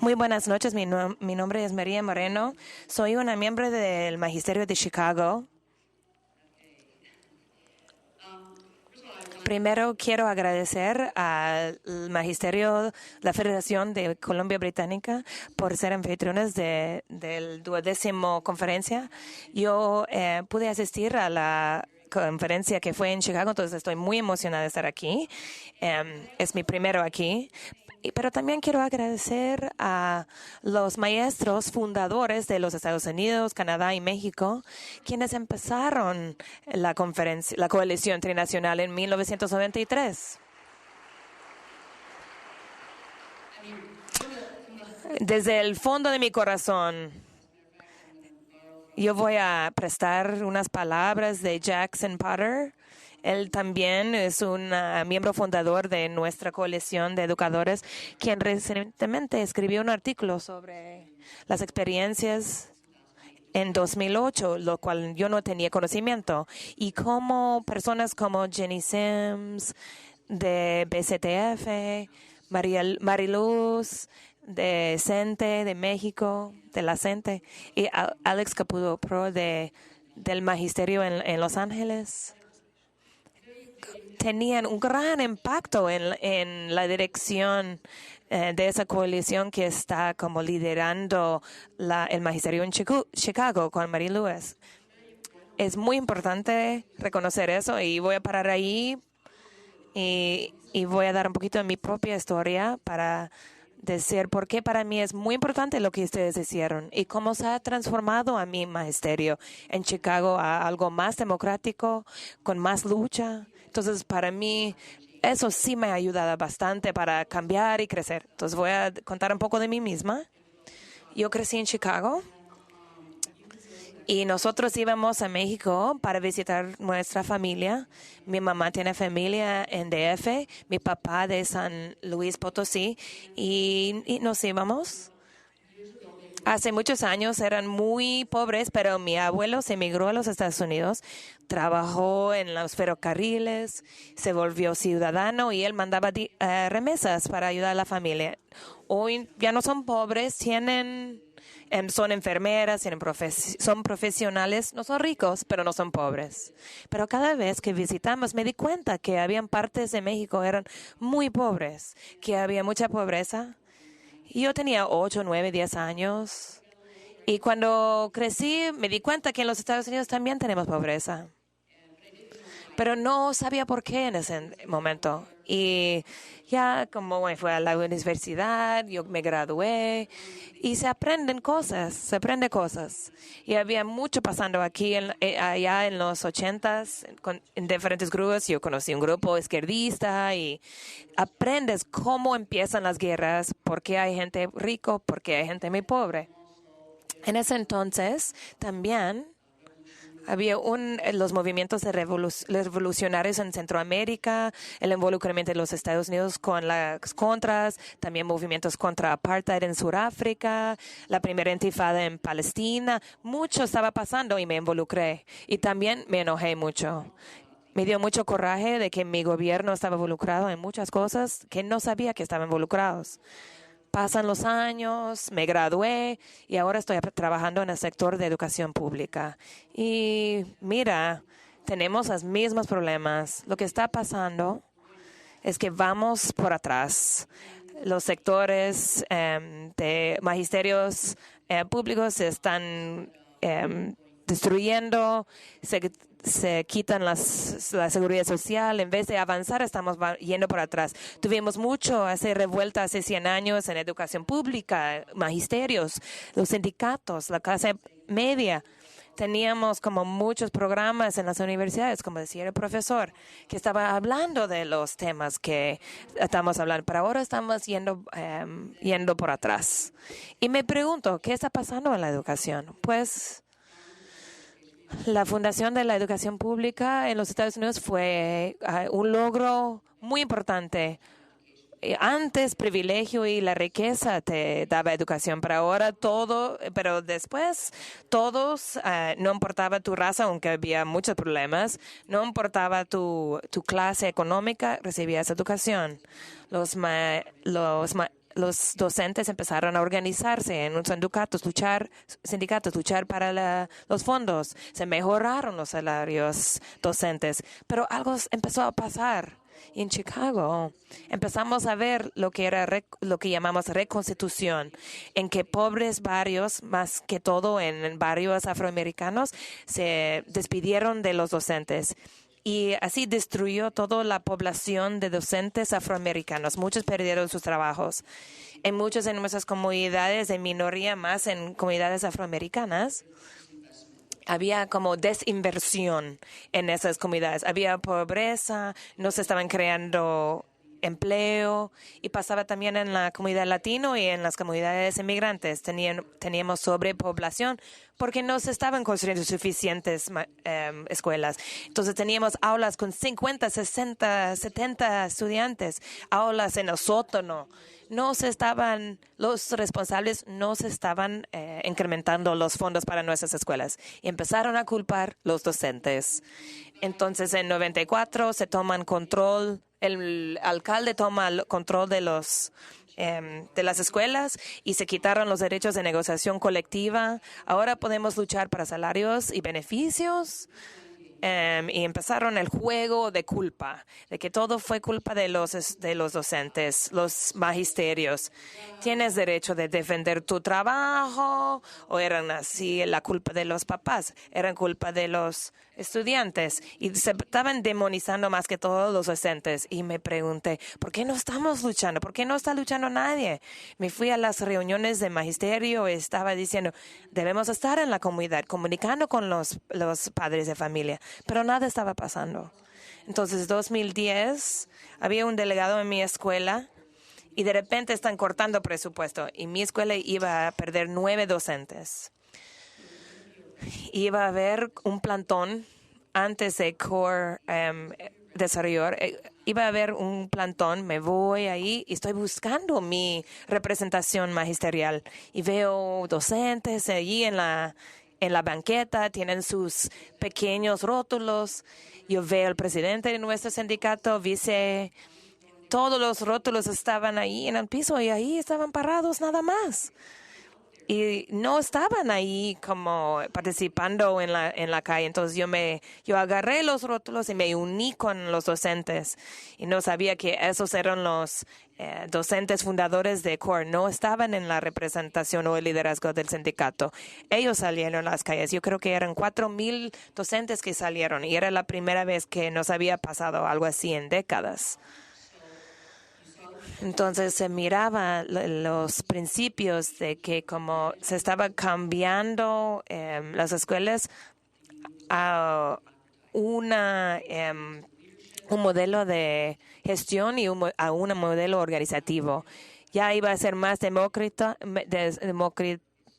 Muy buenas noches, mi nombre es María Moreno. Soy una miembro del Magisterio de Chicago. Primero quiero agradecer al Magisterio, la Federación de Columbia Británica, por ser anfitriones del 12ª conferencia. Yo pude asistir a la conferencia que fue en Chicago, entonces estoy muy emocionada de estar aquí. Es mi primero aquí. Pero también quiero agradecer a los maestros fundadores de los Estados Unidos, Canadá y México, quienes empezaron la coalición trinacional en 1993. Desde el fondo de mi corazón, yo voy a prestar unas palabras de Jackson Potter. Él también es un miembro fundador de nuestra coalición de educadores, quien recientemente escribió un artículo sobre las experiencias en 2008, lo cual yo no tenía conocimiento, y cómo personas como Jenny Sims de BCTF, Mariluz de CENTE de México, de la CENTE, y Alex Caputo Pro del Magisterio en Los Ángeles, tenían un gran impacto en la dirección de esa coalición que está como liderando el magisterio en Chicago con Mary Lewis. Es muy importante reconocer eso y voy a parar ahí y voy a dar un poquito de mi propia historia para decir por qué para mí es muy importante lo que ustedes hicieron y cómo se ha transformado a mi magisterio en Chicago a algo más democrático, con más lucha. Entonces, para mí, eso sí me ha ayudado bastante para cambiar y crecer. Entonces, voy a contar un poco de mí misma. Yo crecí en Chicago y nosotros íbamos a México para visitar nuestra familia. Mi mamá tiene familia en DF, mi papá de San Luis Potosí, y nos íbamos. Hace muchos años eran muy pobres, pero mi abuelo se emigró a los Estados Unidos, trabajó en los ferrocarriles, se volvió ciudadano y él mandaba remesas para ayudar a la familia. Hoy ya no son pobres, son enfermeras, son profesionales, no son ricos, pero no son pobres. Pero cada vez que visitamos me di cuenta que habían partes de México que eran muy pobres, que había mucha pobreza. Yo tenía 8, 9, 10 años y cuando crecí me di cuenta que en los Estados Unidos también tenemos pobreza. Pero no sabía por qué en ese momento. Y ya como me fui a la universidad, yo me gradué y se aprende cosas. Y había mucho pasando aquí, allá en los 80s, en diferentes grupos. Yo conocí un grupo izquierdista y aprendes cómo empiezan las guerras, por qué hay gente rico, por qué hay gente muy pobre. En ese entonces también había los movimientos revolucionarios en Centroamérica, el involucramiento de los Estados Unidos con las contras, también movimientos contra apartheid en Sudáfrica, la primera intifada en Palestina. Mucho estaba pasando y me involucré. Y también me enojé mucho. Me dio mucho coraje de que mi gobierno estaba involucrado en muchas cosas que no sabía que estaban involucrados. Pasan los años, me gradué y ahora estoy trabajando en el sector de educación pública. Y mira, tenemos los mismos problemas. Lo que está pasando es que vamos por atrás. Los sectores de magisterios públicos se están destruyendo, se quitan la seguridad social. En vez de avanzar, estamos yendo por atrás. Tuvimos mucho revuelta hace 100 años en educación pública, magisterios, los sindicatos, la clase media. Teníamos como muchos programas en las universidades, como decía el profesor, que estaba hablando de los temas que estamos hablando, pero ahora estamos yendo por atrás. Y me pregunto, ¿qué está pasando en la educación? Pues la Fundación de la Educación Pública en los Estados Unidos fue un logro muy importante. Antes, privilegio y la riqueza te daba educación, pero después todos, no importaba tu raza, aunque había muchos problemas, no importaba tu clase económica, recibías educación. los docentes empezaron a organizarse en un sindicatos, luchar para los fondos. Se mejoraron los salarios docentes, pero algo empezó a pasar. En Chicago empezamos a ver lo que lo que llamamos reconstitución, en que pobres barrios, más que todo en barrios afroamericanos, se despidieron de los docentes. Y así destruyó toda la población de docentes afroamericanos. Muchos perdieron sus trabajos. En muchas de nuestras comunidades de minoría, más en comunidades afroamericanas, había como desinversión en esas comunidades. Había pobreza, no se estaban creando empleo, y pasaba también en la comunidad latino y en las comunidades inmigrantes. Teníamos sobrepoblación porque no se estaban construyendo suficientes escuelas. Entonces teníamos aulas con 50, 60, 70 estudiantes, aulas en el sótano. Los responsables no se estaban incrementando los fondos para nuestras escuelas, y empezaron a culpar los docentes. Entonces en 94 se toman control, el alcalde toma el control de las escuelas y se quitaron los derechos de negociación colectiva. Ahora podemos luchar para salarios y beneficios. Y empezaron el juego de culpa, de que todo fue culpa de los docentes, los magisterios. Tienes derecho de defender tu trabajo, o eran así la culpa de los papás, eran culpa de los estudiantes, y se estaban demonizando más que todos los docentes. Y me pregunté, ¿por qué no estamos luchando? ¿Por qué no está luchando nadie? Me fui a las reuniones de magisterio y estaba diciendo, debemos estar en la comunidad, comunicando con los padres de familia, pero nada estaba pasando. Entonces, en 2010, había un delegado en mi escuela y de repente están cortando presupuesto, y mi escuela iba a perder 9 docentes. Iba a haber un plantón antes de CORE desarrollar. Iba a haber un plantón, me voy ahí y estoy buscando mi representación magisterial. Y veo docentes allí en la banqueta, tienen sus pequeños rótulos. Yo veo al presidente de nuestro sindicato, todos los rótulos estaban ahí en el piso y ahí estaban parados nada más. Y no estaban ahí como participando en la calle. Entonces yo agarré los rótulos y me uní con los docentes. Y no sabía que esos eran los docentes fundadores de CORE. No estaban en la representación o el liderazgo del sindicato. Ellos salieron a las calles. Yo creo que eran 4,000 docentes que salieron. Y era la primera vez que nos había pasado algo así en décadas. Entonces se miraba los principios de que como se estaba cambiando las escuelas a un modelo de gestión y a un modelo organizativo. Ya iba a ser más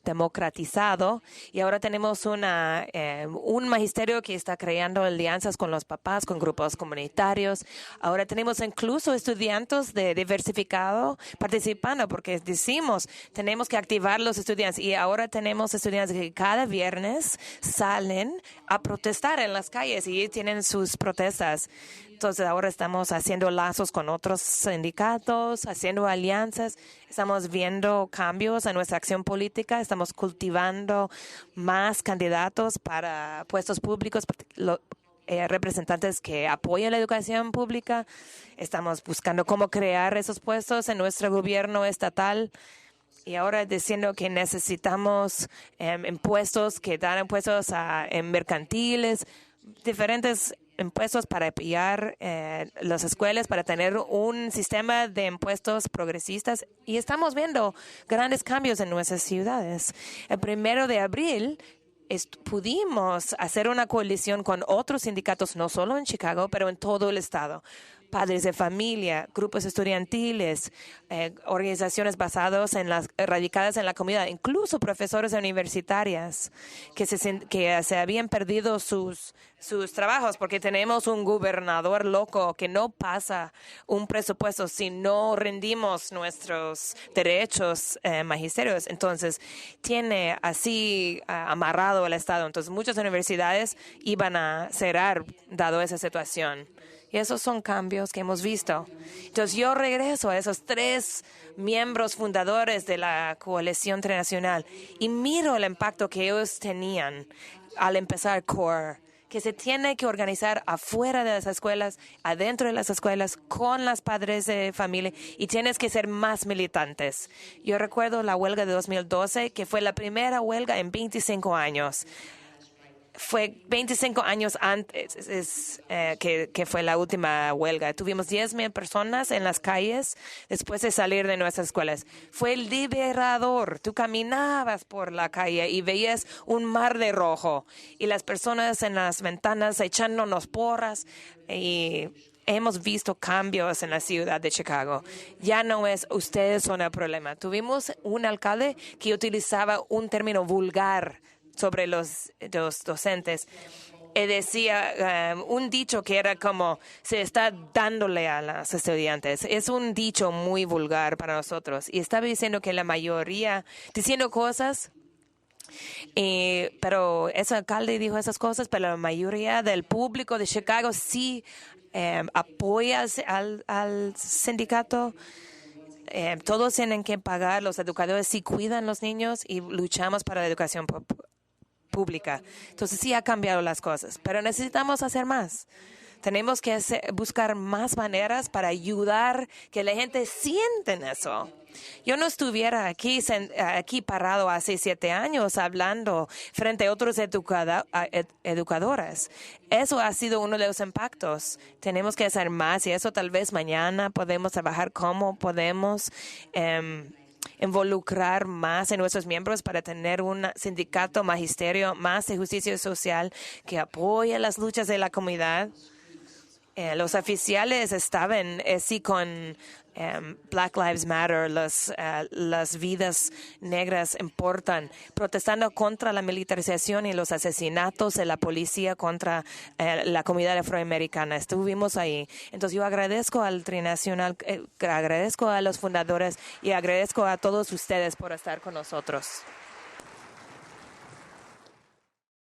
democratizado, y ahora tenemos un magisterio que está creando alianzas con los papás, con grupos comunitarios. Ahora tenemos incluso estudiantes de diversificado participando, porque decimos tenemos que activar los estudiantes, y ahora tenemos estudiantes que cada viernes salen a protestar en las calles y tienen sus protestas. Entonces ahora estamos haciendo lazos con otros sindicatos, haciendo alianzas, estamos viendo cambios en nuestra acción política, estamos cultivando más candidatos para puestos públicos, representantes que apoyen la educación pública. Estamos buscando cómo crear esos puestos en nuestro gobierno estatal. Y ahora diciendo que necesitamos impuestos que dan impuestos en mercantiles, diferentes impuestos para apoyar las escuelas, para tener un sistema de impuestos progresistas. Y estamos viendo grandes cambios en nuestras ciudades. El 1 de abril pudimos hacer una coalición con otros sindicatos, no solo en Chicago, pero en todo el estado. Padres de familia, grupos estudiantiles, organizaciones radicadas en la comunidad, incluso profesores universitarias que se habían perdido sus trabajos porque tenemos un gobernador loco que no pasa un presupuesto si no rendimos nuestros derechos magisterios. Entonces, tiene así amarrado el Estado. Entonces, muchas universidades iban a cerrar dado esa situación. Y esos son cambios que hemos visto. Entonces yo regreso a esos 3 miembros fundadores de la coalición internacional y miro el impacto que ellos tenían al empezar CORE, que se tiene que organizar afuera de las escuelas, adentro de las escuelas, con los padres de familia, y tienes que ser más militantes. Yo recuerdo la huelga de 2012, que fue la primera huelga en 25 años. Fue 25 años antes que fue la última huelga. Tuvimos 10,000 personas en las calles después de salir de nuestras escuelas. Fue liberador. Tú caminabas por la calle y veías un mar de rojo y las personas en las ventanas echándonos porras. Y hemos visto cambios en la ciudad de Chicago. Ya no es ustedes son el problema. Tuvimos un alcalde que utilizaba un término vulgar sobre los docentes. Decía un dicho que era como se está dándole a los estudiantes. Es un dicho muy vulgar para nosotros. Y estaba diciendo que la mayoría, diciendo cosas, pero ese alcalde dijo esas cosas, pero la mayoría del público de Chicago sí apoya al sindicato. Todos tienen que pagar, los educadores sí cuidan los niños y luchamos para la educación pública. Entonces sí ha cambiado las cosas, pero necesitamos hacer más. Tenemos que buscar más maneras para ayudar que la gente sienta eso. Yo no estuviera aquí parado hace 7 años hablando frente a otros educadores. Eso ha sido uno de los impactos. Tenemos que hacer más y eso tal vez mañana podemos trabajar cómo podemos involucrar más en nuestros miembros para tener un sindicato magisterio más de justicia social que apoye las luchas de la comunidad. Los oficiales estaban sí con Black Lives Matter, las vidas negras importan, protestando contra la militarización y los asesinatos de la policía contra la comunidad afroamericana. Estuvimos ahí. Entonces yo agradezco al Trinacional, agradezco a los fundadores y agradezco a todos ustedes por estar con nosotros.